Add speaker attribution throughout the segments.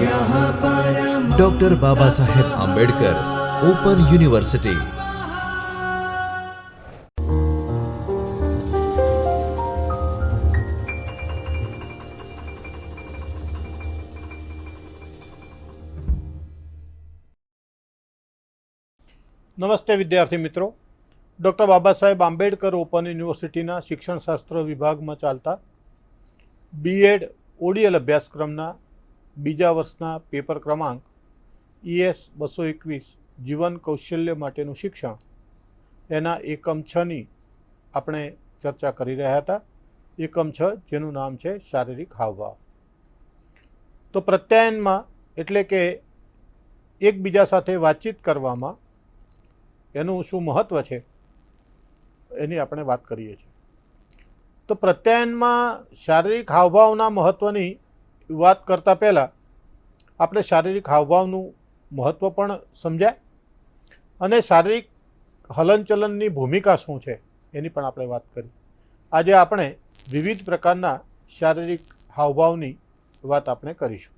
Speaker 1: Doctor Baba Saheb Ambedkar open university.
Speaker 2: નમસ્તે વિદ્યાર્થી મિત્રો, ડૉક્ટર બાબા સાહેબ આંબેડકર ઓપન યુનિવર્સિટીના શિક્ષણશાસ્ત્ર વિભાગમાં ચાલતા બીએડ ઓડીએલ અભ્યાસક્રમના બીજા વર્ષના પેપર ક્રમાંક ES 221 જીવન કૌશલ્ય માટેનું શિક્ષણ એના એકમ 6ની આપણે ચર્ચા કરી રહ્યા હતા। એકમ 6 જેનું નામ છે શારીરિક હાવભાવ। તો પ્રત્યાયનમાં એટલે કે એકબીજા સાથે વાતચીત કરવામાં એનું શું મહત્ત્વ છે એની આપણે વાત કરીએ છીએ। તો પ્રત્યાયનમાં શારીરિક હાવભાવના મહત્ત્વની વાત કરતાં પહેલાં આપણે શારીરિક હાવભાવનું મહત્ત્વ પણ સમજાય અને શારીરિક હલનચલનની ભૂમિકા શું છે એની પણ આપણે વાત કરી। આજે આપણે વિવિધ પ્રકારના શારીરિક હાવભાવની વાત આપણે કરીશું।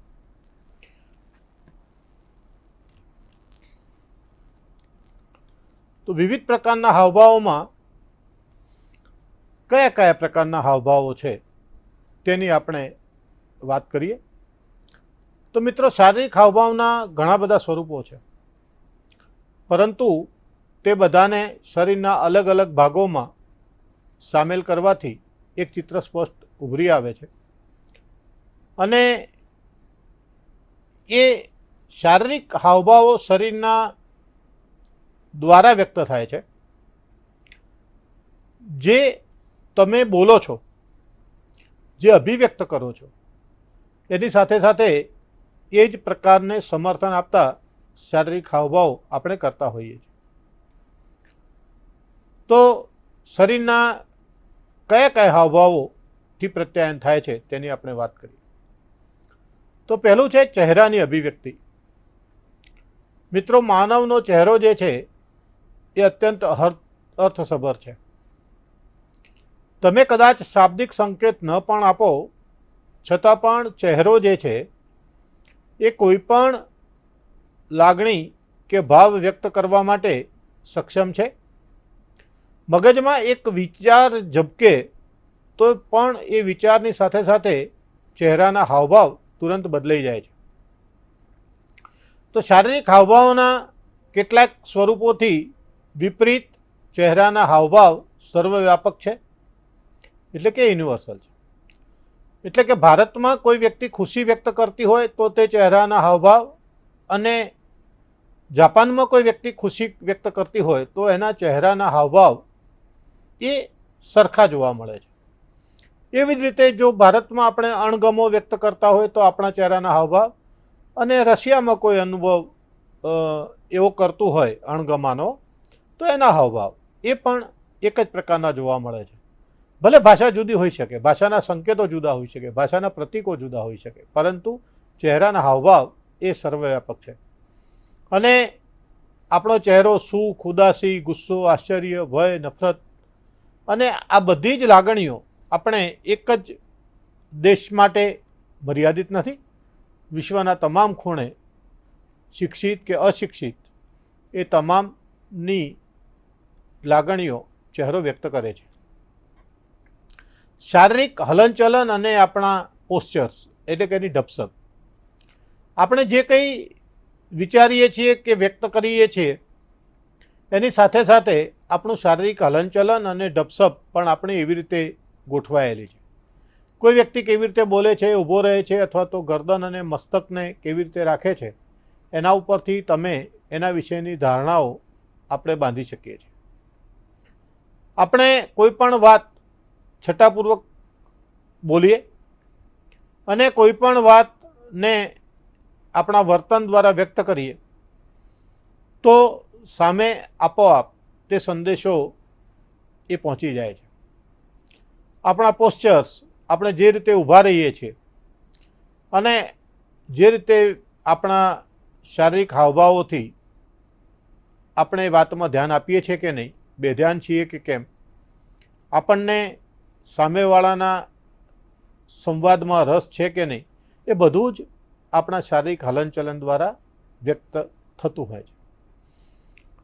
Speaker 2: તો વિવિધ પ્રકારના હાવભાવોમાં કયા કયા પ્રકારના હાવભાવો છે તેની આપણે વાત કરીએ। તો મિત્રો, શારીરિક હાવભાવના ઘણા બધા સ્વરૂપો છે, પરંતુ તે બધાને શરીરના અલગ અલગ ભાગોમાં સામેલ કરવાથી એક ચિત્ર સ્પષ્ટ ઉભરી આવે છે અને એ શારીરિક હાવભાવો શરીરના દ્વારા વ્યક્ત થાય છે। જે તમે બોલો છો, જે અભિવ્યક્ત કરો છો, એની સાથે સાથે એ જ પ્રકારને સમર્થન આપતા શારીરિક હાવભાવ આપણે કરતા હોઈએ છીએ। તો શરીરના કયા કયા હાવભાવોથી પ્રત્યાયન થાય છે તેની આપણે વાત કરીએ। તો પહેલું છે ચહેરાની અભિવ્યક્તિ। મિત્રો, માનવનો ચહેરો જે છે એ અત્યંત અર્થસભર છે। તમે કદાચ શાબ્દિક સંકેત ન પણ આપો છતાં પણ ચહેરો જે છે એ કોઈ પણ લાગણી કે ભાવ વ્યક્ત કરવા માટે સક્ષમ છે। મગજમાં એક વિચાર ઝબકે તો પણ એ વિચારની સાથે સાથે ચહેરાના હાવભાવ તુરંત બદલાઈ જાય છે। તો શારીરિક હાવભાવના કેટલાક સ્વરૂપોથી વિપરીત ચહેરાના હાવભાવ સર્વવ્યાપક છે, એટલે કે યુનિવર્સલ છે। એટલે કે ભારતમાં કોઈ વ્યક્તિ ખુશી વ્યક્ત કરતી હોય તો તે ચહેરાના હાવભાવ, અને જાપાનમાં કોઈ વ્યક્તિ ખુશી વ્યક્ત કરતી હોય તો એના ચહેરાના હાવભાવ એ સરખા જોવા મળે છે। એવી જ રીતે જો ભારતમાં આપણે અણગમો વ્યક્ત કરતા હોય તો આપણા ચહેરાના હાવભાવ, અને રશિયામાં કોઈ અનુભવ એવો કરતું હોય અણગમાનો તો એના હાવભાવ એ પણ એક જ પ્રકારના જોવા મળે છે। ભલે ભાષા જુદી હોઈ શકે, ભાષાના સંકેતો જુદા હોઈ શકે, ભાષાના પ્રતીકો જુદા હોઈ શકે, પરંતુ ચહેરાના હાવભાવ એ સર્વવ્યાપક છે। અને આપણો ચહેરો સુખ, ઉદાસી, ગુસ્સો, આશ્ચર્ય, ભય, નફરત અને આ બધી જ લાગણીઓ આપણે એક જ દેશ માટે મર્યાદિત નથી। વિશ્વના તમામ ખૂણે શિક્ષિત કે અશિક્ષિત એ તમામની લાગણીઓ ચહેરો વ્યક્ત કરે છે। શારીરિક હલનચલન અને આપણા પોસ્ચર્સ એટલે કે એની ઢબસક, આપણે જે કંઈ વિચારીએ છીએ કે વ્યક્ત કરીએ છીએ એની સાથે સાથે આપણું શારીરિક હલનચલન અને ઢબસક પણ આપણે એવી રીતે ગોઠવાયેલી છે। કોઈ વ્યક્તિ કેવી રીતે બોલે છે, ઊભો રહે છે, અથવા તો ગરદન અને મસ્તકને કેવી રીતે રાખે છે, એના ઉપરથી તમે એના વિશેની ધારણાઓ આપણે બાંધી શકીએ છીએ। આપણે કોઈ પણ વાત છટાપૂર્વક બોલીએ અને કોઈ પણ વાતને આપણા વર્તન દ્વારા વ્યક્ત કરીએ તો સામે આપોઆપ તે સંદેશો એ પહોંચી જાય છે। આપણા પોસ્ચર્સ, આપણે જે રીતે ઊભા રહીએ છીએ અને જે રીતે આપણા શારીરિક હાવભાવોથી આપણે વાતમાં ધ્યાન આપીએ છીએ કે નહીં, બેધ્યાન છીએ કે કેમ, આપણને સામેવાળાના સંવાદમાં રસ છે કે નહીં, એ બધું જ આપણા શારીરિક હલનચલન દ્વારા વ્યક્ત થતું હોય છે.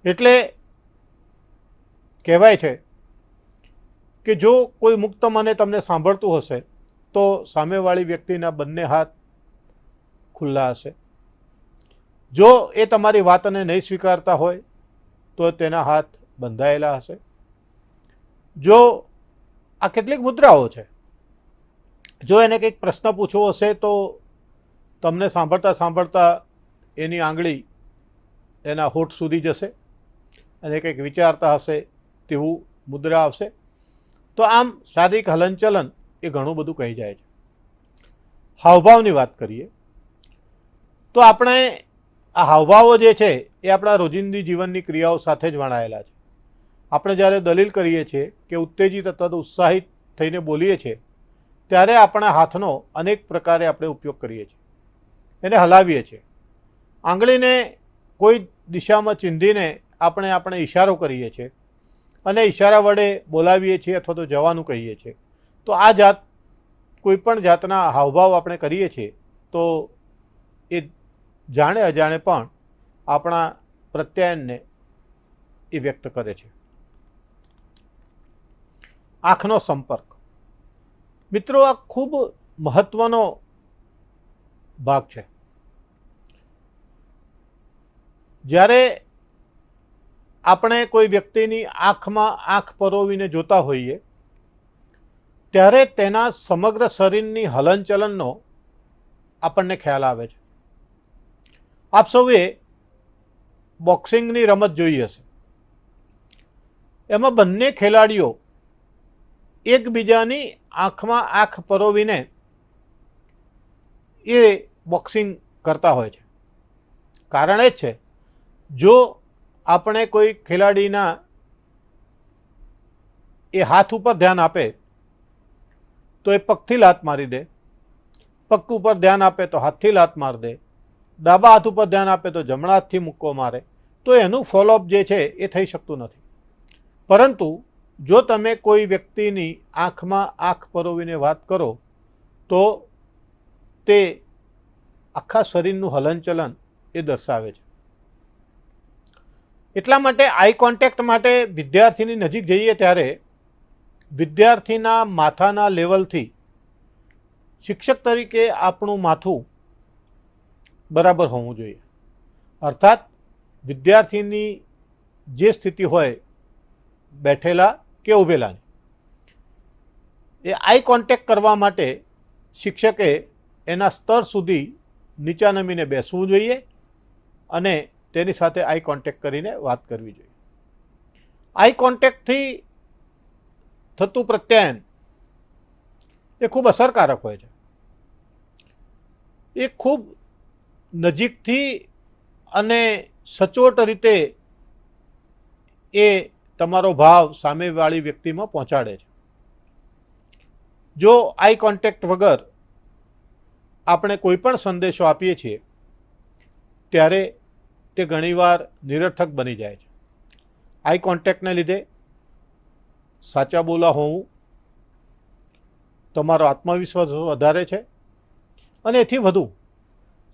Speaker 2: એટલે કહેવાય છે કે જો કોઈ મુક્ત મને તમને સાંભળતું હશે તો સામેવાળી વ્યક્તિના બંને હાથ ખુલ્લા હશે. જો એ તમારી વાતને નહીં સ્વીકારતા હોય તો તેના હાથ બંધાયેલા હશે. જો આ કેટલીક મુદ્રાઓ છે, જો એને કંઈક પ્રશ્ન પૂછવો હશે તો તમને સાંભળતા સાંભળતા એની આંગળી એના હોઠ સુધી જશે અને કંઈક વિચારતા હશે તેવું મુદ્રા આવશે. તો આમ શારીરિક હલનચલન એ ઘણું બધું કહી જાય છે. હાવભાવની વાત કરીએ તો આપણે આ હાવભાવો જે છે એ આપણા રોજિંદી જીવનની ક્રિયાઓ સાથે જ વણાયેલા છે. આપણે જ્યારે દલીલ કરીએ છીએ કે ઉત્તેજિત અથવા તો ઉત્સાહિત થઈને બોલીએ છીએ ત્યારે આપણા હાથનો અનેક પ્રકારે આપણે ઉપયોગ કરીએ છીએ, એને હલાવીએ છીએ. આંગળીને કોઈ દિશામાં ચીંધીને આપણે ઇશારો કરીએ છીએ અને ઇશારા વડે બોલાવીએ છીએ અથવા તો જવાનું કહીએ છીએ. તો આ જાત કોઈપણ જાતના હાવભાવ આપણે કરીએ છીએ તો એ જાણે અજાણે પણ આપણા પ્રત્યાયનને એ વ્યક્ત કરે છે. આંખનો સંપર્ક, મિત્રો, આ ખૂબ મહત્વનો ભાગ છે. જ્યારે આપણે કોઈ વ્યક્તિની આંખમાં આંખ પરોવીને જોતા હોઈએ ત્યારે તેના સમગ્ર શરીરની હલનચલનનો આપણને ખ્યાલ આવે છે. આપ સૌએ બોક્સિંગની રમત જોઈ હશે. એમાં બંને ખેલાડીઓ એકબીજાની આંખમાં આંખ પરોવીને એ બોક્સિંગ કરતા હોય છે. કારણ એ જ છે, જો આપણે કોઈ ખેલાડીના એ હાથ ઉપર ધ્યાન આપે તો એ પગથી લાત મારી દે, પગ ઉપર ધ્યાન આપે તો હાથથી લાત મારી દે, ડાબા હાથ ઉપર ધ્યાન આપે તો જમણા હાથથી મુક્કો મારે, તો એનું ફોલોઅપ જે છે એ થઈ શકતું નથી. પરંતુ જો તમે કોઈ વ્યક્તિની આંખમાં આંખ પરોવીને વાત કરો તો તે આખા શરીરનું હલનચલન એ દર્શાવે છે. એટલા માટે આઈ કોન્ટેક્ટ માટે વિદ્યાર્થીની નજીક જઈએ ત્યારે વિદ્યાર્થીના માથાના લેવલથી શિક્ષક તરીકે આપણું માથું બરાબર હોવું જોઈએ. અર્થાત વિદ્યાર્થીની જે સ્થિતિ હોય બેઠેલા કે ઊભેલાની, એ આઈ કોન્ટેક્ટ કરવા માટે શિક્ષકે એના સ્તર સુધી નીચા નમીને બેસવું જોઈએ અને તેની સાથે આઈ કોન્ટેક્ટ કરીને વાત કરવી જોઈએ. આઈ કોન્ટેક્ટથી થતું પ્રત્યાયન એ ખૂબ અસરકારક હોય છે. એ ખૂબ નજીકથી અને સચોટ રીતે એ તમારો ભાવ સામેવાળી વ્યક્તિમાં પહોંચાડે છે. જો આઈ કોન્ટેક્ટ વગર આપણે કોઈ પણ સંદેશો આપીએ છીએ ત્યારે તે ઘણીવાર નિરર્થક બની જાય છે. આઈ કોન્ટેક્ટને લીધે સાચા બોલા હોવું, તમારો આત્મવિશ્વાસ વધારે છે અને એથી વધુ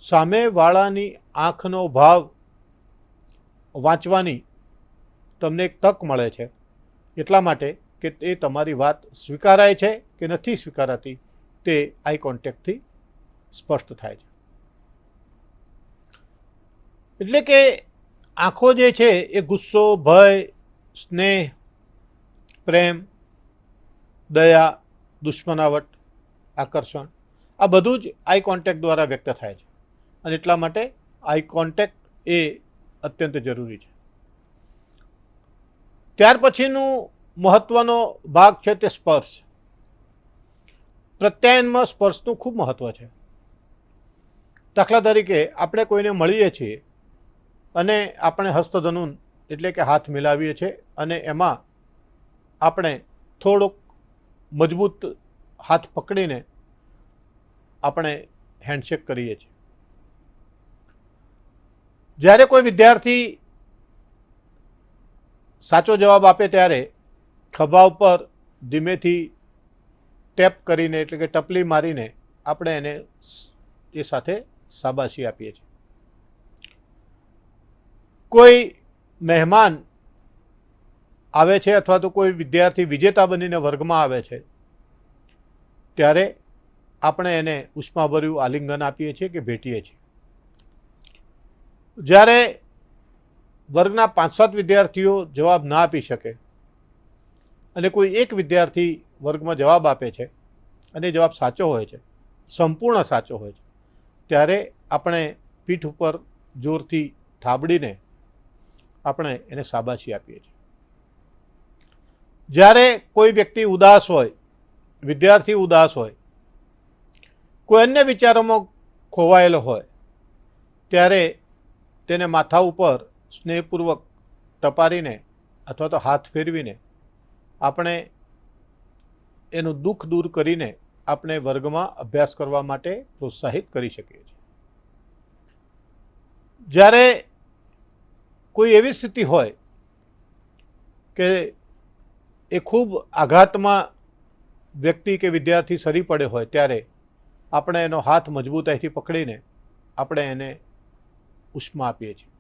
Speaker 2: સામેવાળાની આંખનો ભાવ વાંચવાની તમને એક તક મળે છે. એટલા માટે કે એ તમારી વાત સ્વીકારાય છે કે નથી સ્વીકારાતી તે આઈ કોન્ટેક્ટથી સ્પષ્ટ થાય છે. એટલે કે આંખો જે છે એ ગુસ્સો, ભય, સ્નેહ, પ્રેમ, દયા, દુશ્મનાવટ, આકર્ષણ, આ બધું જ આઈ કોન્ટેક્ટ દ્વારા વ્યક્ત થાય છે. અને એટલા માટે આઈ કોન્ટેક્ટ એ અત્યંત જરૂરી છે. ત્યાર પછીનું મહત્ત્વનો ભાગ છે તે સ્પર્શ. પ્રત્યાયનમાં સ્પર્શનું ખૂબ મહત્ત્વ છે. દાખલા તરીકે આપણે કોઈને મળીએ છીએ અને આપણે હસ્તધનુન એટલે કે હાથ મિલાવીએ છીએ અને એમાં આપણે થોડોક મજબૂત હાથ પકડીને આપણે હેન્ડશેક કરીએ છીએ. જ્યારે કોઈ વિદ્યાર્થી સાચો જવાબ આપે ત્યારે ખભા ઉપર ધીમેથી ટેપ કરીને એટલે કે ટપલી મારીને આપણે એને એ સાથે શાબાશી આપીએ છીએ. કોઈ મહેમાન આવે છે અથવા તો કોઈ વિદ્યાર્થી વિજેતા બનીને વર્ગમાં આવે છે ત્યારે આપણે એને ઉષ્માભર્યું આલિંગન આપીએ છીએ કે ભેટીએ છીએ. જ્યારે વર્ગના 5-7 વિદ્યાર્થીઓ જવાબ ના આપી શકે અને કોઈ એક વિદ્યાર્થી વર્ગમાં જવાબ આપે છે અને જવાબ સાચો હોય છે, સંપૂર્ણ સાચો હોય છે, ત્યારે આપણે પીઠ ઉપર જોરથી થાબડીને આપણે એને શાબાશી આપીએ છીએ. જ્યારે કોઈ વ્યક્તિ ઉદાસ હોય, વિદ્યાર્થી ઉદાસ હોય, કોઈ અન્ય વિચારોમાં ખોવાયેલો હોય, ત્યારે તેને માથા ઉપર સ્નેહપૂર્વક ટપારીને અથવા તો હાથ ફેરવીને આપણે એનું દુઃખ દૂર કરીને આપણે વર્ગમાં અભ્યાસ કરવા માટે પ્રોત્સાહિત કરી શકીએ છીએ. જ્યારે કોઈ એવી સ્થિતિ હોય કે એ ખૂબ આઘાતમાં વ્યક્તિ કે વિદ્યાર્થી સરી પડે હોય ત્યારે આપણે એનો હાથ મજબૂતાઈથી પકડીને આપણે એને ઉષ્મા આપીએ છીએ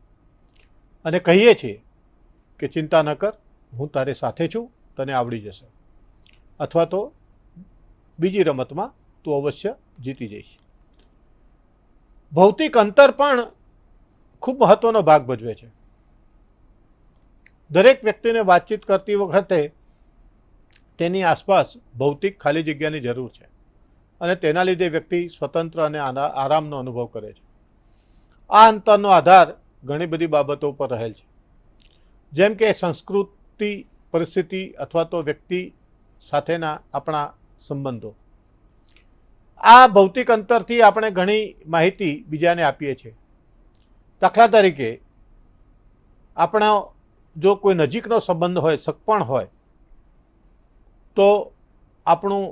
Speaker 2: અને કહીએ છીએ કે ચિંતા ન કર, હું તારી સાથે છું, તને આવડી જશે, અથવા તો બીજી રમતમાં તું અવશ્ય જીતી જઈશ. ભૌતિક અંતર પણ ખૂબ મહત્ત્વનો ભાગ ભજવે છે. દરેક વ્યક્તિને વાતચીત કરતી વખતે તેની આસપાસ ભૌતિક ખાલી જગ્યાની જરૂર છે અને તેના લીધે વ્યક્તિ સ્વતંત્ર અને આરામનો અનુભવ કરે છે. આ અંતરનો આધાર ઘણી બધી બાબતો પર રહેલ છે, જેમ કે સંસ્કૃતિ, પરિસ્થિતિ અથવા તો વ્યક્તિ સાથેના આપણા સંબંધો. આ ભૌતિક અંતરથી આપણે ઘણી માહિતી બીજાને આપીએ છીએ. દાખલા તરીકે આપણો જો કોઈ નજીકનો સંબંધ હોય, સગપણ હોય, તો આપણું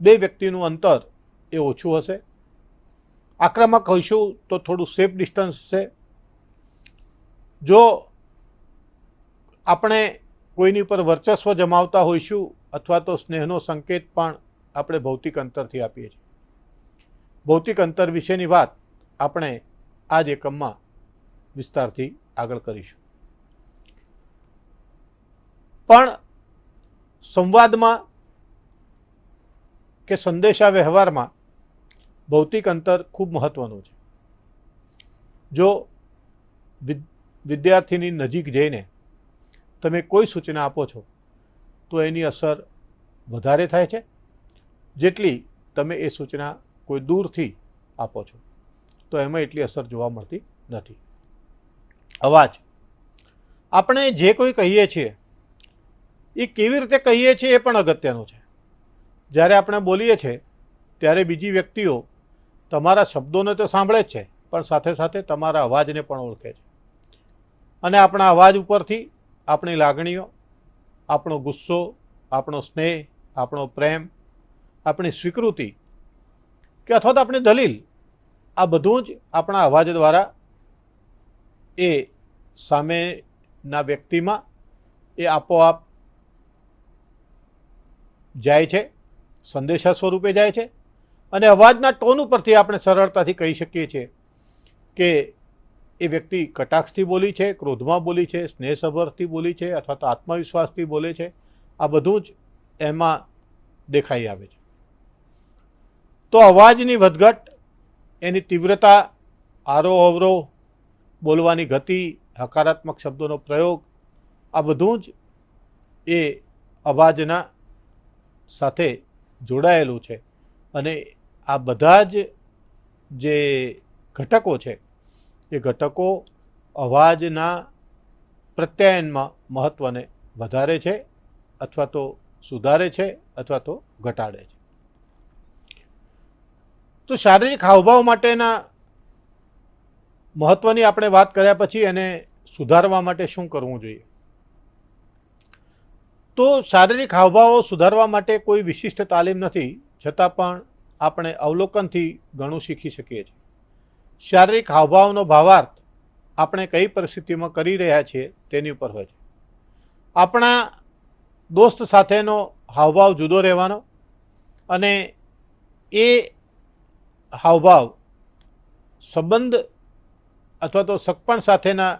Speaker 2: બે વ્યક્તિનું અંતર એ ઓછું હશે. આક્રમક હોઈશું તો થોડું સેફ ડિસ્ટન્સ છે. જો આપણે કોઈની પર વર્ચસ્વ જમાવતા હોઈશું અથવા તો સ્નેહનો સંકેત પણ આપણે ભૌતિક અંતરથી આપીએ છીએ. ભૌતિક અંતર વિશેની વાત આપણે આ જ એકમમાં વિસ્તારથી આગળ કરીશું. પણ સંવાદમાં કે સંદેશા વ્યવહારમાં ભૌતિક અંતર ખૂબ મહત્ત્વનું છે. જો વિદ્યાર્થીની નજીક જઈને તમે કોઈ સૂચના આપો છો તો એની અસર વધારે થાય છે જેટલી તમે એ સૂચના કોઈ દૂરથી આપો છો તો એમાં એટલી અસર જોવા મળતી નથી. અવાજ, આપણે જે કોઈ કહીએ છીએ એ કેવી રીતે કહીએ છીએ એ પણ અગત્યનું છે. જ્યારે આપણે બોલીએ છીએ ત્યારે બીજી વ્યક્તિઓ તમારા શબ્દોને તો સાંભળે જ છે, પણ સાથે સાથે તમારા અવાજને પણ ઓળખે છે અને આપણા અવાજ ઉપરથી આપણી લાગણીઓ, આપણો ગુસ્સો, આપણો સ્નેહ, આપણો પ્રેમ, આપણી સ્વીકૃતિ કે અથવા તો આપણી દલીલ, આ બધું જ આપણા અવાજ દ્વારા એ સામેના વ્યક્તિમાં એ આપોઆપ જાય છે, સંદેશા સ્વરૂપે જાય છે. અને અવાજના ટોન ઉપરથી આપણે સરળતાથી કહી શકીએ છીએ કે એ વ્યક્તિ કટાક્ષથી બોલી છે, ક્રોધમાં બોલી છે, સ્નેહસભરથી બોલી છે અથવા તો આત્મવિશ્વાસથી બોલે છે. આ બધું જ એમાં દેખાઈ આવે છે. તો અવાજની વધઘટ, એની તીવ્રતા, આરોહ અવરોહ, બોલવાની ગતિ, હકારાત્મક શબ્દોનો પ્રયોગ, આ બધું જ એ અવાજના સાથે જોડાયેલું છે અને આ બધા જ જે ઘટકો છે એ ઘટકો અવાજના પ્રત્યાયનમાં મહત્ત્વને વધારે છે અથવા તો સુધારે છે અથવા તો ઘટાડે છે. તો શારીરિક હાવભાવ માટેના મહત્ત્વની આપણે વાત કર્યા પછી એને સુધારવા માટે શું કરવું જોઈએ? તો શારીરિક હાવભાવો સુધારવા માટે કોઈ વિશિષ્ટ તાલીમ નથી, છતાં પણ આપણે અવલોકનથી ઘણું શીખી શકીએ છીએ. શારીરિક હાવભાવનો ભાવાર્થ આપણે કઈ પરિસ્થિતિમાં કરી રહ્યા છીએ તેની ઉપર હોય છે. આપણા દોસ્ત સાથેનો હાવભાવ જુદો રહેવાનો અને એ હાવભાવ સંબંધ અથવા તો સગપણ સાથેના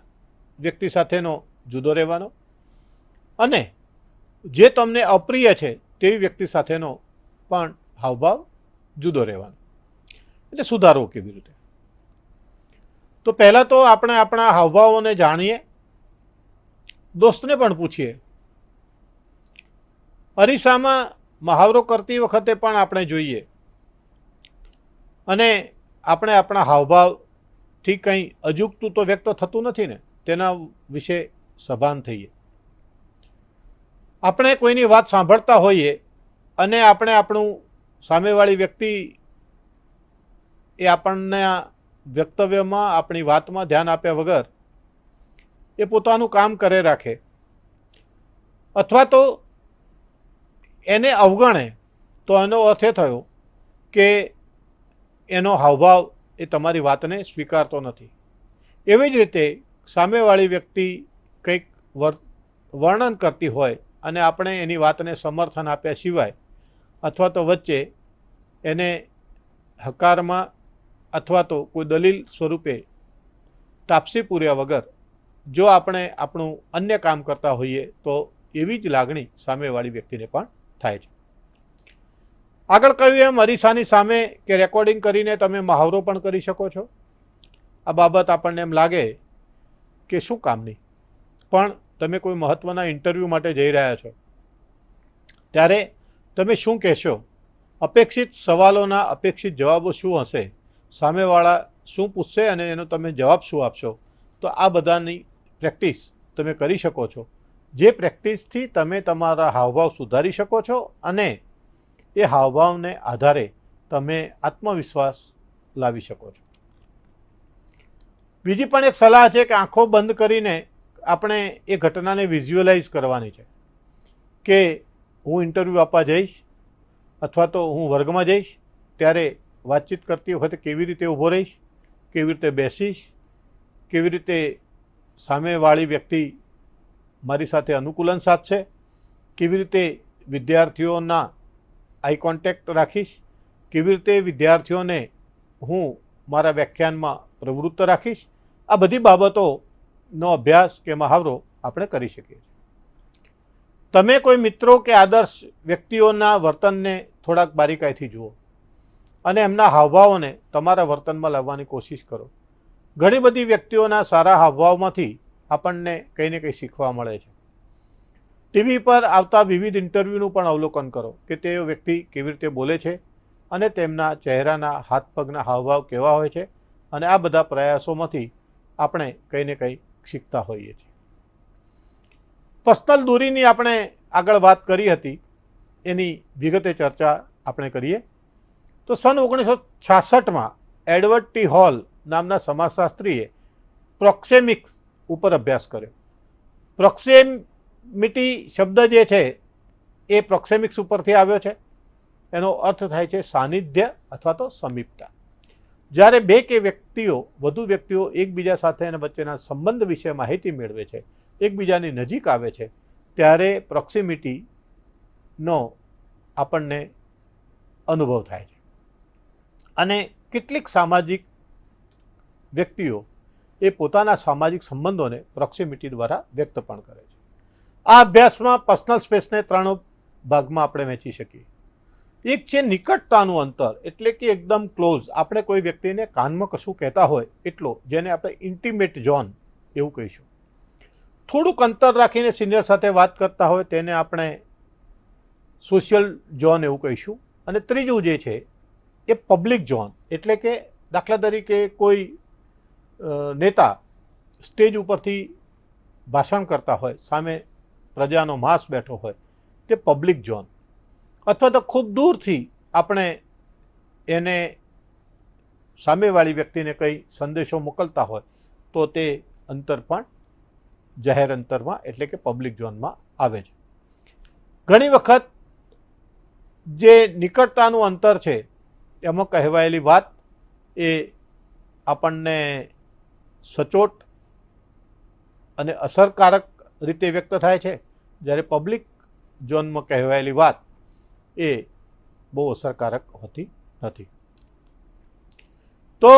Speaker 2: વ્યક્તિ સાથેનો જુદો રહેવાનો અને જે તમને અપ્રિય છે તેવી વ્યક્તિ સાથેનો પણ હાવભાવ જુદો રહેવાનો. એટલે સુધારવો કેવી રીતે? તો પહેલાં તો આપણે આપણા હાવભાવોને જાણીએ, દોસ્તને પણ પૂછીએ. અરીસામાં મહાવરો કરતી વખતે પણ આપણે જોઈએ અને આપણે આપણા હાવભાવથી કંઈ અજુગતું તો વ્યક્ત થતું નથી ને, તેના વિશે સભાન થઈએ. આપણે કોઈની વાત સાંભળતા હોઈએ અને આપણે આપણું સામેવાળી વ્યક્તિ એ આપણને વ્યક્તવ્યમાં આપણી વાતમાં ધ્યાન આપ્યા વગર એ પોતાનું કામ કરે રાખે અથવા તો એને અવગણે, તો એનો અર્થ એ થયો કે એનો હાવભાવ એ તમારી વાતને સ્વીકારતો નથી. એવી જ રીતે સામેવાળી વ્યક્તિ કંઈક વર્ણન કરતી હોય અને આપણે એની વાતને સમર્થન આપ્યા સિવાય અથવા તો વચ્ચે એને હકારમાં અથવા તો કોઈ દલીલ સ્વરૂપે તાપસી પૂર્યા વગર જો આપણે આપણું અન્ય કામ કરતા હોઈએ તો એવી જ લાગણી સામેવાળી વ્યક્તિને પણ થાય છે. આગળ કહ્યું એમ અરીસાની સામે કે રેકોર્ડિંગ કરીને તમે મહાવરો પણ કરી શકો છો. આ બાબત આપણને એમ લાગે કે શું કામની, પણ તમે કોઈ મહત્ત્વના ઇન્ટરવ્યૂ માટે જઈ રહ્યા છો ત્યારે તમે શું કહેશો, અપેક્ષિત સવાલોના અપેક્ષિત જવાબો શું હશે, સામેવાળા શું પૂછશે અને એનો તમે જવાબ શું આપશો, તો આ બધાની પ્રેક્ટિસ તમે કરી શકો છો. જે પ્રેક્ટિસથી તમે તમારા હાવભાવ સુધારી શકો છો અને એ હાવભાવને આધારે તમે આત્મવિશ્વાસ લાવી શકો છો. બીજી પણ એક સલાહ છે કે આંખો બંધ કરીને આપણે એ ઘટનાને વિઝ્યુઅલાઇઝ કરવાની છે કે હું ઇન્ટરવ્યૂ આપવા જઈશ અથવા તો હું વર્ગમાં જઈશ ત્યારે વાતચીત કરતી વખતે કેવી રીતે ઊભો રહીશ, કેવી રીતે બેસીશ, કેવી રીતે સામેવાળી વ્યક્તિ મારી સાથે અનુકૂલન સાધશે, કેવી રીતે વિદ્યાર્થીઓના આઈ કોન્ટેક્ટ રાખીશ, કેવી રીતે વિદ્યાર્થીઓને હું મારા વ્યાખ્યાનમાં પ્રવૃત્ત રાખીશ. આ બધી બાબતોનો અભ્યાસ કે મહાવરો આપણે કરી શકીએ છીએ. તમે કોઈ મિત્રો કે આદર્શ વ્યક્તિઓના વર્તનને થોડાક બારીકાઈથી જુઓ અને એમના હાવભાવોને તમારા વર્તનમાં લાવવાની કોશિશ કરો. ઘણી બધી વ્યક્તિઓના સારા હાવભાવમાંથી આપણને કંઈ ને કંઈ શીખવા મળે છે. ટીવી પર આવતા વિવિધ ઇન્ટરવ્યૂનું પણ અવલોકન કરો કે તે વ્યક્તિ કેવી રીતે બોલે છે અને તેમના ચહેરાના હાથ પગના હાવભાવ કેવા હોય છે અને આ બધા પ્રયાસોમાંથી આપણે કંઈ ને કંઈ શીખતા હોઈએ છીએ. પર્સનલ દૂરીની આપણે આગળ વાત કરી હતી, એની વિગતે ચર્ચા આપણે કરીએ તો સન 1966માં એડવર્ડ ટી હોલ નામના સમાજશાસ્ત્રીએ પ્રોક્સેમિક્સ ઉપર અભ્યાસ કર્યો. પ્રોક્સેમિટી શબ્દ જે છે એ પ્રોક્સેમિક્સ ઉપરથી આવ્યો છે. એનો અર્થ થાય છે સાનિધ્ય અથવા તો સમીપતા. જ્યારે બે કે વધુ વ્યક્તિઓ એકબીજા સાથે અને વચ્ચેના સંબંધ વિશે માહિતી મેળવે છે, એકબીજાની નજીક આવે છે, ત્યારે પ્રોક્સિમિટીનો આપણને અનુભવ થાય છે. અને કેટલીક સામાજિક વ્યક્તિઓ એ પોતાના સામાજિક સંબંધોને પ્રોક્સિમિટી દ્વારા વ્યક્ત પણ કરે છે. આ અભ્યાસમાં પર્સનલ સ્પેસને 3 ભાગમાં આપણે વહેંચી શકીએ. એક છે નિકટતાનું અંતર, એટલે કે એકદમ ક્લોઝ, આપણે કોઈ વ્યક્તિને કાનમાં કશું કહેતા હોય એટલો, જેને આપણે ઇન્ટિમેટ ઝોન એવું કહીશું. થોડુંક અંતર રાખીને સિનિયર સાથે વાત કરતા હોય તેને આપણે સોશિયલ ઝોન એવું કહીશું. અને ત્રીજું જે છે એ પબ્લિક ઝોન, એટલે કે દાખલા તરીકે કોઈ નેતા સ્ટેજ ઉપરથી ભાષણ કરતા હોય, સામે પ્રજાનો માસ બેઠો હોય, તે પબ્લિક ઝોન. અથવા તો ખૂબ દૂરથી આપણે એને સામેવાળી વ્યક્તિને કંઈ સંદેશો મોકલતા હોય તો તે અંતર પણ જાહેર અંતરમાં એટલે કે પબ્લિક ઝોનમાં આવે છે. ઘણી વખત જે નિકટતાનું અંતર છે એમાં કહેવાયેલી વાત એ આપણને સચોટ અને અસરકારક રીતે વ્યક્ત થાય છે, જ્યારે પબ્લિક ઝોનમાં કહેવાયેલી વાત એ બહુ અસરકારક હોતી નથી. તો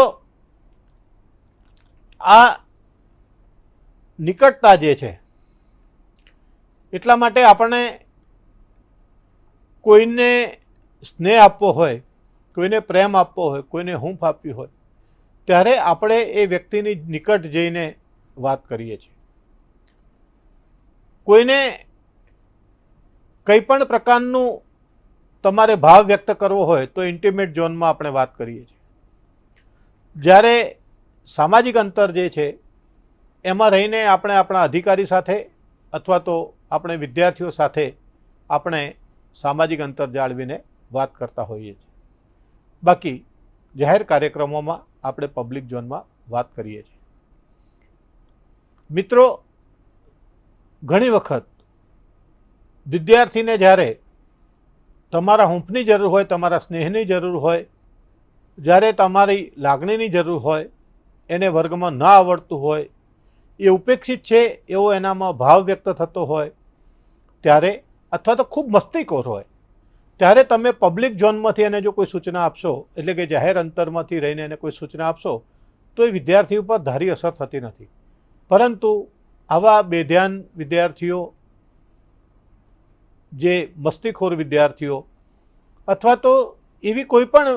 Speaker 2: આ નિકટતા જે છે એટલા માટે આપણને કોઈને સ્નેહ આપવો હોય, કોઈને પ્રેમ આપવો હોય, કોઈને હૂંફ આપવી હોય, ત્યારે આપણે એ વ્યક્તિની નિકટ જઈને વાત કરીએ છીએ. કોઈને કંઈ પણ પ્રકારનું તમારે ભાવ વ્યક્ત કરવો હોય તો ઇન્ટિમેટ ઝોનમાં આપણે વાત કરીએ છીએ. જ્યારે સામાજિક અંતર જે છે એમાં રહીને આપણે આપણા અધિકારી સાથે અથવા તો આપણે વિદ્યાર્થીઓ સાથે આપણે સામાજિક અંતર જાળવીને વાત કરતા હોઈએ છીએ. બાકી જાહેર કાર્યક્રમોમાં આપણે પબ્લિક ઝોનમાં વાત કરીએ છીએ. મિત્રો, ઘણી વખત વિદ્યાર્થીને જ્યારે તમારા હૂંફની જરૂર હોય, તમારા સ્નેહની જરૂર હોય, જ્યારે તમારી લાગણીની જરૂર હોય, એને વર્ગમાં ન આવડતું હોય, એ ઉપેક્ષિત છે એવો એનામાં ભાવ વ્યક્ત થતો હોય ત્યારે, અથવા તો ખૂબ મસ્તીખોર હોય ત્યારે તમે પબ્લિક ઝોનમાંથી એને જો કોઈ સૂચના આપશો, એટલે કે જાહેર અંતરમાંથી રહીને એને કોઈ સૂચના આપશો, તો એ વિદ્યાર્થી ઉપર ધારી અસર થતી નથી. પરંતુ આવા બેધ્યાન વિદ્યાર્થીઓ, જે મસ્તીખોર વિદ્યાર્થીઓ, અથવા તો એવી કોઈ પણ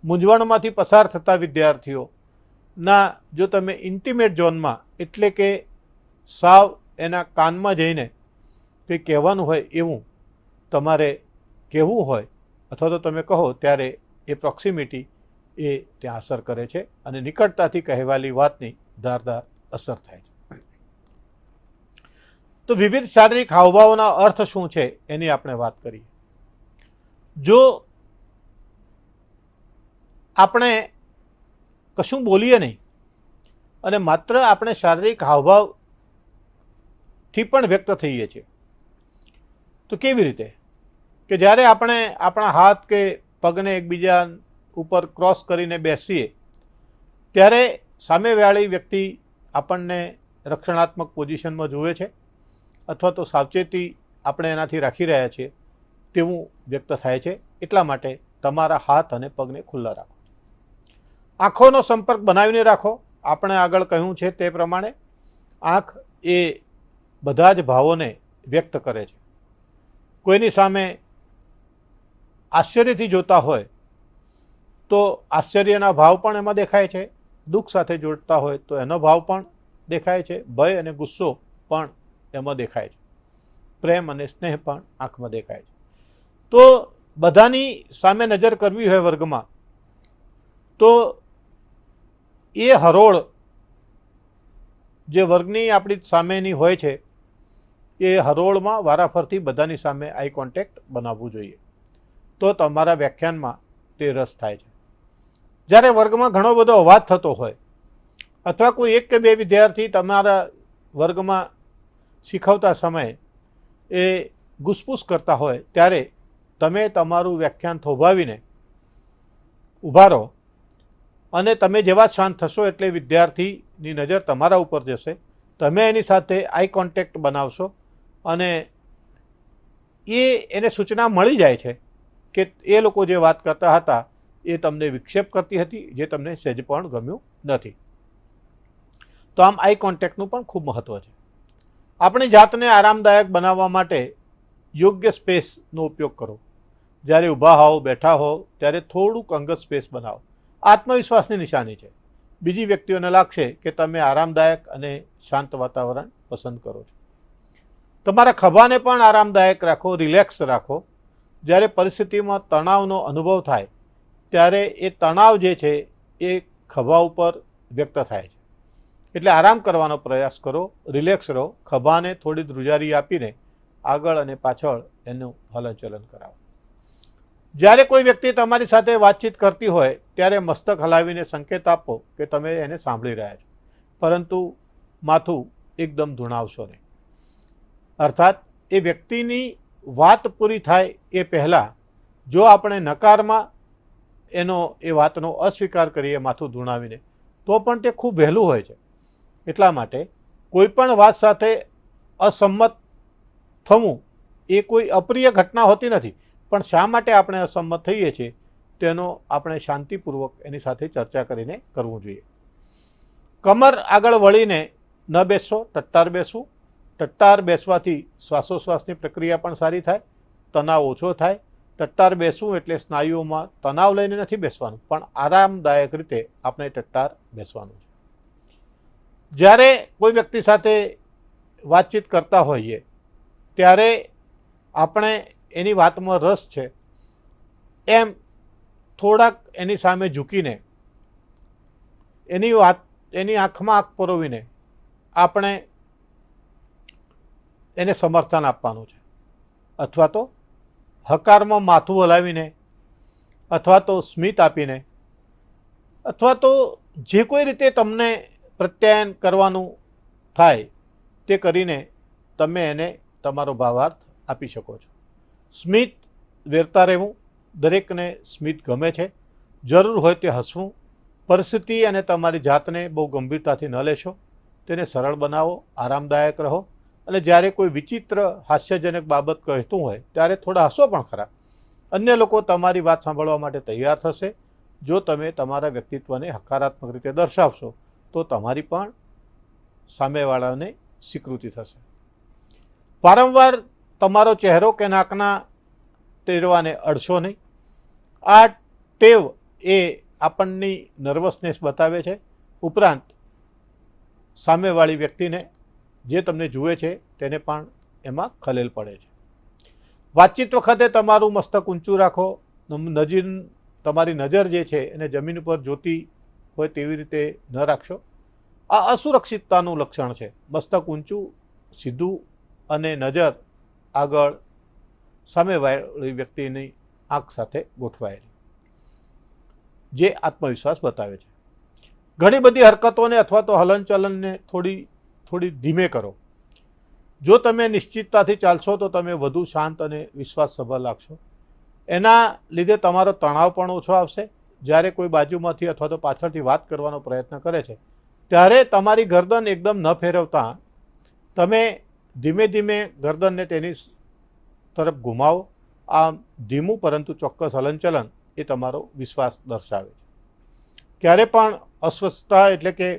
Speaker 2: મૂંઝવણમાંથી પસાર થતા વિદ્યાર્થીઓના જો તમે ઇન્ટિમેટ ઝોનમાં, એટલે કે સાવ એના કાનમાં જઈને કંઈ કહેવાનું હોય એવું તમારે કહેવું હોય અથવા તો તમે કહો, ત્યારે એ પ્રોક્સિમિટી એ ત્યાં અસર કરે છે અને નિકટતાથી કહેવાલી વાતની ધારદાર અસર થાય છે. તો વિવિધ શારીરિક હાવભાવના અર્થ શું છે એની આપણે વાત કરીએ. જો આપણે કશું બોલીએ નહીં અને માત્ર આપણે શારીરિક હાવભાવથી પણ વ્યક્ત થઈએ છીએ, તો કેવી રીતે કે જ્યારે આપણે આપણા હાથ કે પગને એકબીજા ઉપર ક્રોસ કરીને બેસીએ ત્યારે સામેવાળી વ્યક્તિ આપણને રક્ષણાત્મક પોઝિશનમાં જુએ છે અથવા તો સાવચેતી આપણે એનાથી રાખી રહ્યા છીએ તેવું વ્યક્ત થાય છે. એટલા માટે તમારા હાથ અને પગને ખુલ્લા રાખો. આંખોનો સંપર્ક બનાવીને રાખો. આપણે આગળ કહ્યું છે તે પ્રમાણે આંખ એ બધા જ ભાવોને વ્યક્ત કરે છે. કોઈની સામે આશ્ચર્યથી જોતા હોય તો આશ્ચર્યના ભાવ પણ એમાં દેખાય છે. દુઃખ સાથે જોડતા હોય તો એનો ભાવ પણ દેખાય છે. ભય અને ગુસ્સો પણ એમાં દેખાય છે. પ્રેમ અને સ્નેહ પણ આંખમાં દેખાય છે. તો બધાની સામે નજર કરવી હોય વર્ગમાં, તો એ હરોળ જે વર્ગની આપણી સામેની હોય છે એ હરોળમાં વારાફરતી બધાની સામે આઈ કોન્ટેક્ટ બનાવવું જોઈએ. તો તમારા વ્યાખ્યાનમાં તે રસ થાય છે. જ્યારે વર્ગમાં ઘણો બધો અવાજ થતો હોય અથવા કોઈ એક કે બે વિદ્યાર્થી તમારા વર્ગમાં શીખવતા સમયે એ ગુસપુસ કરતા હોય ત્યારે તમે તમારું વ્યાખ્યાન થોભાવીને ઊભા રહો અને તમે જેવા શાંત થશો એટલે વિદ્યાર્થીની નજર તમારા ઉપર જશે. તમે એની સાથે આઈ કોન્ટેક્ટ બનાવશો અને એને સૂચના મળી જાય છે કે એ લોકો જે વાત કરતા હતા એ તમને વિક્ષેપ કરતી હતી, જે તમને સહેજ પણ ગમ્યું નથી. તો આમ આઈ કોન્ટેક્ટનું પણ ખૂબ મહત્ત્વ છે. આપણી જાતને આરામદાયક બનાવવા માટે યોગ્ય સ્પેસનો ઉપયોગ કરો. જ્યારે ઊભા હોવ, બેઠા હોવ ત્યારે થોડુંક અંગત સ્પેસ બનાવો. આત્મવિશ્વાસની નિશાની છે. બીજી વ્યક્તિઓને લાગશે કે તમે આરામદાયક અને શાંત વાતાવરણ પસંદ કરો છો. તમારા ખભાને પણ આરામદાયક રાખો, રિલેક્સ રાખો. જ્યારે પરિસ્થિતિમાં તણાવનો અનુભવ થાય ત્યારે એ તણાવ જે છે એ ખભા ઉપર વ્યક્ત થાય છે. એટલે આરામ કરવાનો પ્રયાસ કરો, રિલેક્સ રહો. ખભાને થોડી ધ્રુજારી આપીને આગળ અને પાછળ એનું હલનચલન કરાવો. જ્યારે કોઈ વ્યક્તિ તમારી સાથે વાતચીત કરતી હોય ત્યારે મસ્તક હલાવીને સંકેત આપો કે તમે એને સાંભળી રહ્યા છો, પરંતુ માથું એકદમ ધૂણાવશો નહીં. અર્થાત એ વ્યક્તિની વાત પૂરી થાય એ પહેલાં જો આપણે નકારમાં એ વાતનો અસ્વીકાર કરીએ માથું ધૂણાવીને, તો પણ તે ખૂબ વહેલું હોય છે. એટલા માટે કોઈ પણ વાત સાથે અસંમત થવું એ કોઈ અપ્રિય ઘટના હોતી નથી. પણ શા માટે આપણે અસંમત થઈએ છીએ તેનો આપણે શાંતિપૂર્વક એની સાથે ચર્ચા કરીને કરવું જોઈએ. કમર આગળ વળીને ન બેસશો, ટટ્ટાર બેસવું. ટટ્ટાર બેસવાથી શ્વાસોશ્વાસની પ્રક્રિયા પણ સારી થાય, તણાવ ઓછો થાય. ટટ્ટાર બેસવું એટલે સ્નાયુઓમાં તણાવ લઈને નથી બેસવાનું, પણ આરામદાયક રીતે આપણે ટટ્ટાર બેસવાનું છે. જ્યારે કોઈ વ્યક્તિ સાથે વાતચીત કરતા હોઈએ ત્યારે આપણે એની વાતમાં રસ છે એમ થોડાક એની સામે ઝૂકીને એની આંખમાં આંખ પરોવીને આપણે એને સમર્થન આપવાનું છે, અથવા તો હકારમાં માથું હલાવીને, અથવા તો સ્મિત આપીને, અથવા તો જે કોઈ રીતે તમને પ્રત્યાયન કરવાનું થાય તે કરીને તમે એને તમારો ભાવાર્થ આપી શકો છો. સ્મિત વેરતા રહેવું. દરેકને સ્મિત ગમે છે. જરૂર હોય તે હસવું. પરિસ્થિતિ અને તમારી જાતને બહુ ગંભીરતાથી ન લેશો, તેને સરળ બનાવો, આરામદાયક રહો. અને જ્યારે કોઈ વિચિત્ર હાસ્યજનક બાબત કહેતું હોય ત્યારે થોડા હસો પણ ખરા. અન્ય લોકો તમારી વાત સાંભળવા માટે તૈયાર થશે. જો તમે તમારા વ્યક્તિત્વને હકારાત્મક રીતે દર્શાવશો તો તમારી પણ સામેવાળાને સ્વીકૃતિ થશે. વારંવાર તમારો ચહેરો કે નાકના ટેરવાને અડશો નહીં. આ ટેવ એ આપણની નર્વસનેસ બતાવે છે. ઉપરાંત સામેવાળી વ્યક્તિને, જે તમને જુએ છે તેને પણ એમાં ખલેલ પડે છે. વાતચીત વખતે તમારું મસ્તક ઊંચું રાખો. તમારી નજર જે છે એને જમીન ઉપર જોતી હોય તેવી રીતે ન રાખશો. આ અસુરક્ષિતતાનું લક્ષણ છે. મસ્તક ઊંચું, સીધું અને નજર આગળ સામેવાળી વ્યક્તિની આંખ સાથે ગોઠવાયેલી, જે આત્મવિશ્વાસ બતાવે છે. ઘણી બધી હરકતોને અથવા તો હલનચલનને થોડી ધીમે કરો. જો તમે નિશ્ચિતતાથી ચાલશો તો તમે વધુ શાંત અને વિશ્વાસસભર લાગશો. એના લીધે તમારો તણાવ પણ ઓછો આવશે. જ્યારે કોઈ બાજુમાંથી અથવા તો પાછળથી વાત કરવાનો પ્રયત્ન કરે છે ત્યારે તમારી ગરદન એકદમ ન ફેરવતા તમે ધીમે ધીમે ગરદનને તેની તરફ ઘુમાવો. આ ધીમું પરંતુ ચોક્કસ હલનચલન એ તમારો વિશ્વાસ દર્શાવે છે. ક્યારે પણ અસ્વસ્થતા એટલે કે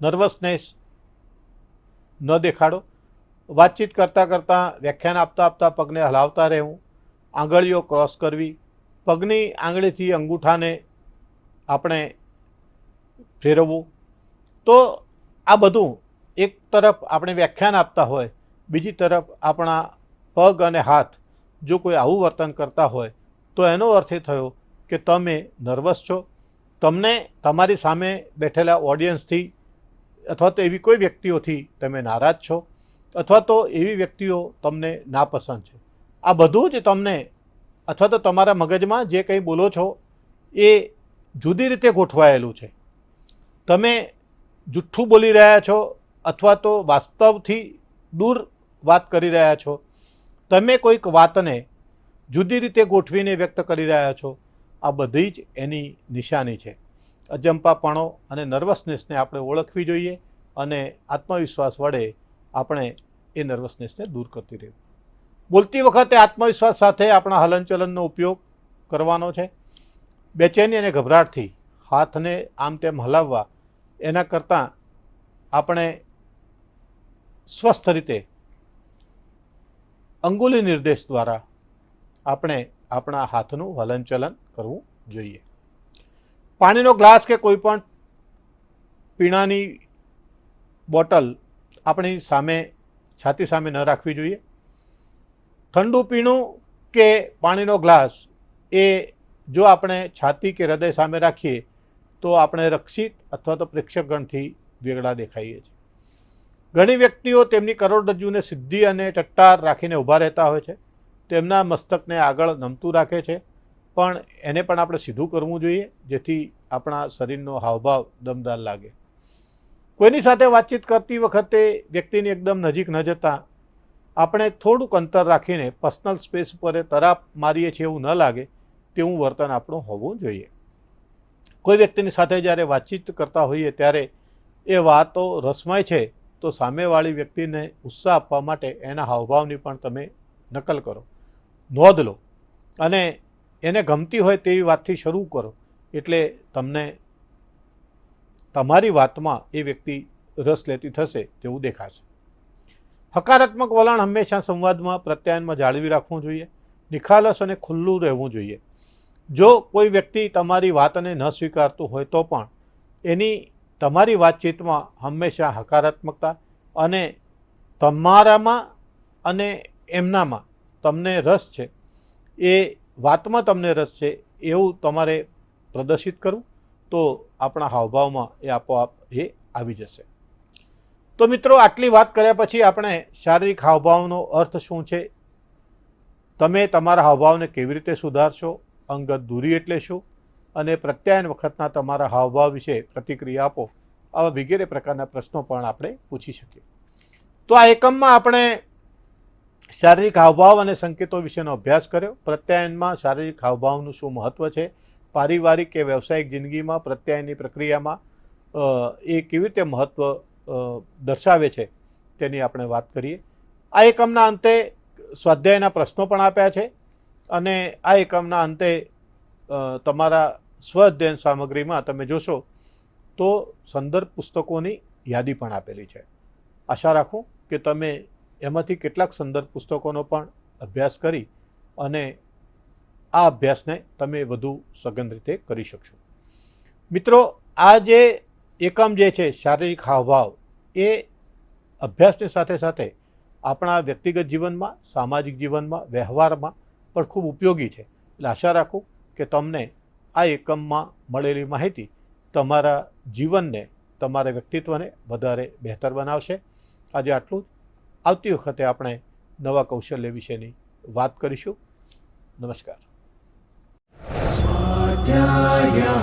Speaker 2: નર્વસનેસ ન દેખાડો. વાતચીત કરતાં કરતાં, વ્યાખ્યાન આપતા પગને હલાવતા રહેવું. આંગળીઓ ક્રોસ કરવી. પગની આંગળીથી અંગૂઠાને આપણે ફેરવવું. તો આ બધું એક તરફ આપણે વ્યાખ્યાન આપતા હોય, બીજી તરફ આપણા પગ અને હાથ જો કોઈ આવું વર્તન કરતા હોય તો એનો અર્થ એ થયો કે તમે નર્વસ છો. તમને તમારી સામે બેઠેલા ઓડિયન્સથી અથવા તો એવી કોઈ વ્યક્તિઓથી તમે નારાજ છો, અથવા તો એવી વ્યક્તિઓ તમને નાપસંદ છે. આ બધું જ તમને અથવા તો તમારા મગજમાં જે કંઈ બોલો છો એ જુદી રીતે ગોઠવાયેલું છે. તમે જુઠ્ઠું બોલી રહ્યા છો અથવા તો વાસ્તવથી દૂર વાત કરી રહ્યા છો. તમે કોઈક વાતને જુદી રીતે ગોઠવીને વ્યક્ત કરી રહ્યા છો. આ બધી જ એની નિશાની છે. અજંપાપણો અને નર્વસનેસને આપણે ઓળખવી જોઈએ અને આત્મવિશ્વાસ વડે આપણે એ નર્વસનેસને દૂર કરતી રહેવું. બોલતી વખતે આત્મવિશ્વાસ સાથે આપણા હલનચલનનો ઉપયોગ કરવાનો છે. બેચેની અને ગભરાટથી હાથને આમ તેમ હલાવવા એના કરતાં આપણે સ્વસ્થ રીતે અંગુલી નિર્દેશ દ્વારા આપણે આપણા હાથનું હલનચલન કરવું જોઈએ. પાણીનો ગ્લાસ કે કોઈ પણ પીણાની બોટલ આપણી સામે, છાતી સામે ન રાખવી જોઈએ. ઠંડુ પીણું કે પાણીનો ગ્લાસ એ જો આપણે છાતી કે હૃદય સામે રાખીએ તો આપણે રક્ષિત અથવા તો પ્રેક્ષકગણથી વેગળા દેખાઈએ છીએ. ઘણી વ્યક્તિઓ તેમની કરોડરજ્જુને સીધી અને ટટ્ટાર રાખીને ઊભા રહેતા હોય છે. તેમના મસ્તકને આગળ નમતું રાખે છે, પણ એને પણ આપણે સીધું કરવું જોઈએ જેથી આપણા શરીરનો હાવભાવ દમદાર લાગે. કોઈની સાથે વાતચીત કરતી વખતે વ્યક્તિની એકદમ નજીક ન જતાં આપણે થોડુંક અંતર રાખીને પર્સનલ સ્પેસ ઉપર તરાપ મારીએ છીએ એવું ન લાગે તેવું વર્તન આપણું હોવું જોઈએ. કોઈ વ્યક્તિની સાથે જ્યારે વાતચીત કરતા હોઈએ ત્યારે એ વાતો રસમય છે તો સામેવાળી વ્યક્તિને ઉત્સાહ આપવા માટે એના હાવભાવની પણ તમે નકલ કરો, નોંધ લો અને એને ગમતી હોય તેવી વાતથી શરૂ કરો એટલે તમને તમારી વાતમાં એ વ્યક્તિ રસ લેતી થશે તેવું દેખાશે. હકારાત્મક વલણ હંમેશા સંવાદમાં પ્રત્યાયનમાં જાળવી રાખવું જોઈએ. નિખાલસ અને ખુલ્લું રહેવું જોઈએ. જો કોઈ વ્યક્તિ તમારી વાતને ન સ્વીકારતું હોય તો પણ એની તમારી વાતચીતમાં હંમેશા હકારાત્મકતા અને તમારામાં અને એમનામાં તમને રસ છે, એ વાતમાં તમને રસ છે એવું તમારે પ્રદર્શિત કરવું, તો આપણા હાવભાવમાં એ આપોઆપ એ આવી જશે. તો મિત્રો, આટલી વાત કર્યા પછી આપણે શારીરિક હાવભાવનો અર્થ શું છે, તમે તમારા હાવભાવને કેવી રીતે સુધારશો, અંગત દૂરી એટલે શું, અને પ્રત્યાયન વખતના તમારા હાવભાવ વિશે પ્રતિક્રિયા આપો, આવા વગેરે પ્રકારના પ્રશ્નો પણ આપણે પૂછી શકીએ. તો આ એકમમાં આપણે શારીરિક હાવભાવ અને સંકેતો વિશેનો અભ્યાસ કર્યો. પ્રત્યાયનમાં શારીરિક હાવભાવનું શું મહત્ત્વ છે, પારિવારિક કે વ્યવસાયિક જિંદગીમાં પ્રત્યાયનની પ્રક્રિયામાં એ કેવી રીતે મહત્ત્વ દર્શાવે છે તેની આપણે વાત કરીએ. આ એકમના અંતે સ્વાધ્યાયના પ્રશ્નો પણ આપ્યા છે અને આ એકમના અંતે તમારા સ્વ અધ્યયન સામગ્રીમાં તમે જોશો તો સંદર્ભ પુસ્તકોની યાદી પણ આપેલી છે. આશા રાખું કે તમે એમાંથી કેટલાક સંદર્ભ પુસ્તકોનો પણ અભ્યાસ કરી અને આ અભ્યાસને તમે વધુ સઘન રીતે કરી શકશો. મિત્રો, આ જે એકમ જે છે શારીરિક હાવભાવ, એ અભ્યાસની સાથે સાથે આપણા વ્યક્તિગત જીવનમાં, સામાજિક જીવનમાં, વ્યવહારમાં પણ ખૂબ ઉપયોગી છે. એટલે આશા રાખું કે તમને આ એકમમાં મળેલી માહિતી તમારા જીવનને, તમારા વ્યક્તિત્વને વધારે બહેતર બનાવશે. આજે આટલું જ. આવતી વખતે આપણે નવા કૌશલ્ય વિશેની વાત કરીશું. નમસ્કાર.
Speaker 3: स्वाध्यायः